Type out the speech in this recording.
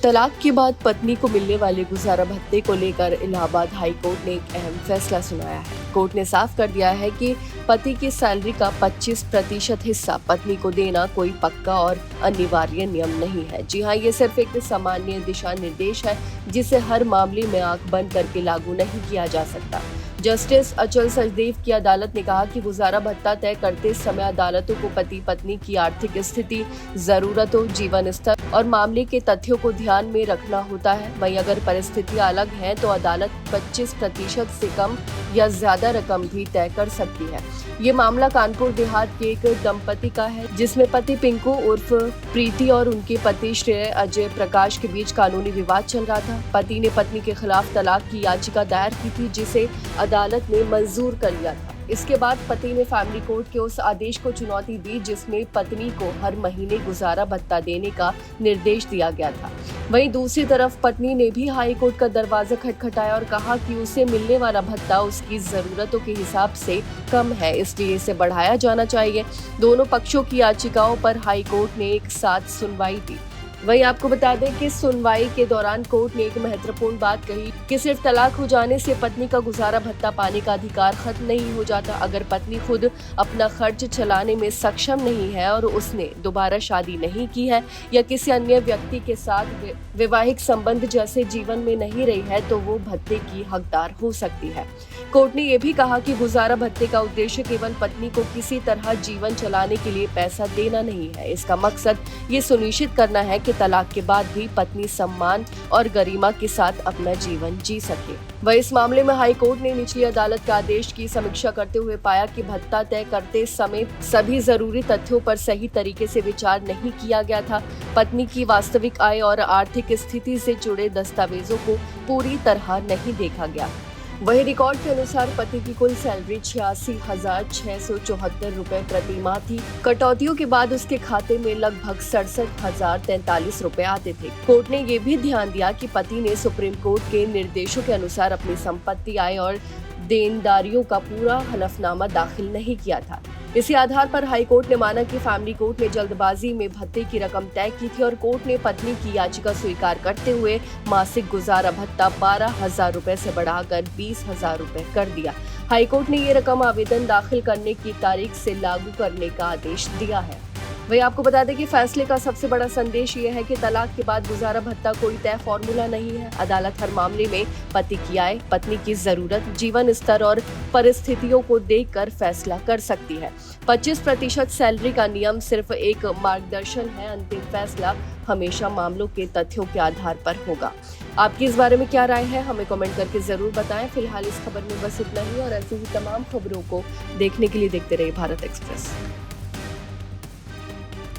तलाक के बाद पत्नी को मिलने वाले गुजारा भत्ते को लेकर इलाहाबाद हाई कोर्ट ने एक अहम फैसला सुनाया है। कोर्ट ने साफ कर दिया है कि पति की सैलरी का 25% हिस्सा पत्नी को देना कोई पक्का और अनिवार्य नियम नहीं है। जी हाँ, ये सिर्फ एक सामान्य दिशा निर्देश है जिसे हर मामले में आंख बंद करके लागू नहीं किया जा सकता। जस्टिस अचल सचदेव की अदालत ने कहा कि गुजारा भत्ता तय करते समय अदालतों को पति पत्नी की आर्थिक स्थिति, जरूरतों, जीवन स्तर और मामले के तथ्यों को ध्यान में रखना होता है। वहीं अगर परिस्थितियां अलग हैं तो अदालत 25% से कम या ज्यादा रकम भी तय कर सकती है। ये मामला कानपुर देहात के एक दंपति का है जिसमें पति पिंकू उर्फ प्रीति और उनके पति श्रेय अजय प्रकाश के बीच कानूनी विवाद चल रहा था। पति ने पत्नी के खिलाफ तलाक की याचिका दायर की थी जिसे अदालत ने मंजूर कर लिया था। इसके बाद पति ने फैमिली कोर्ट के उस आदेश को चुनौती दी जिसमें पत्नी को हर महीने गुजारा भत्ता देने का निर्देश दिया गया था। वहीं दूसरी तरफ पत्नी ने भी हाई कोर्ट का दरवाजा खटखटाया और कहा कि उसे मिलने वाला भत्ता उसकी जरूरतों के हिसाब से कम है, इसलिए इसे बढ़ाया जाना चाहिए। दोनों पक्षों की याचिकाओं पर हाई कोर्ट ने एक साथ सुनवाई दी। वहीं आपको बता दें कि सुनवाई के दौरान कोर्ट ने एक महत्वपूर्ण बात कही कि सिर्फ तलाक हो जाने से पत्नी का गुजारा भत्ता पाने का अधिकार खत्म नहीं हो जाता। अगर पत्नी खुद अपना खर्च चलाने में सक्षम नहीं है और उसने दोबारा शादी नहीं की है या किसी अन्य व्यक्ति के साथ वैवाहिक संबंध जैसे जीवन में नहीं रही है तो वो भत्ते की हकदार हो सकती है। कोर्ट ने यह भी कहा कि गुजारा भत्ते का उद्देश्य केवल पत्नी को किसी तरह जीवन चलाने के लिए पैसा देना नहीं है। इसका मकसद ये सुनिश्चित करना है कि तलाक के बाद भी पत्नी सम्मान और गरिमा के साथ अपना जीवन जी सके। वह इस मामले में हाई कोर्ट ने निचली अदालत का आदेश की समीक्षा करते हुए पाया कि भत्ता तय करते समय सभी जरूरी तथ्यों पर सही तरीके से विचार नहीं किया गया था। पत्नी की वास्तविक आय और आर्थिक स्थिति से जुड़े दस्तावेजों को पूरी तरह नहीं देखा गया। वही रिकॉर्ड के अनुसार पति की कुल सैलरी 86,674 रुपए प्रति माह थी। कटौतियों के बाद उसके खाते में लगभग 67,043 रुपए आते थे। कोर्ट ने ये भी ध्यान दिया कि पति ने सुप्रीम कोर्ट के निर्देशों के अनुसार अपनी संपत्ति, आय और देनदारियों का पूरा हलफनामा दाखिल नहीं किया था। इसी आधार पर हाई कोर्ट ने माना कि फैमिली कोर्ट ने जल्दबाजी में भत्ते की रकम तय की थी और कोर्ट ने पत्नी की याचिका स्वीकार करते हुए मासिक गुजारा भत्ता 12,000 रुपए से बढ़ाकर 20,000 रुपए कर दिया। हाई कोर्ट ने ये रकम आवेदन दाखिल करने की तारीख से लागू करने का आदेश दिया है। वही आपको बता दें कि फैसले का सबसे बड़ा संदेश ये है कि तलाक के बाद गुजारा भत्ता कोई तय फॉर्मूला नहीं है। अदालत हर मामले में पति की आय, पत्नी की जरूरत, जीवन स्तर और परिस्थितियों को देखकर फैसला कर सकती है। 25% सैलरी का नियम सिर्फ एक मार्गदर्शन है। अंतिम फैसला हमेशा मामलों के तथ्यों के आधार पर होगा। आपकी इस बारे में क्या राय है, हमें कमेंट करके जरूर बताएं। फिलहाल इस खबर में बस इतना ही और ऐसी ही तमाम खबरों को देखने के लिए देखते रहिए भारत एक्सप्रेस।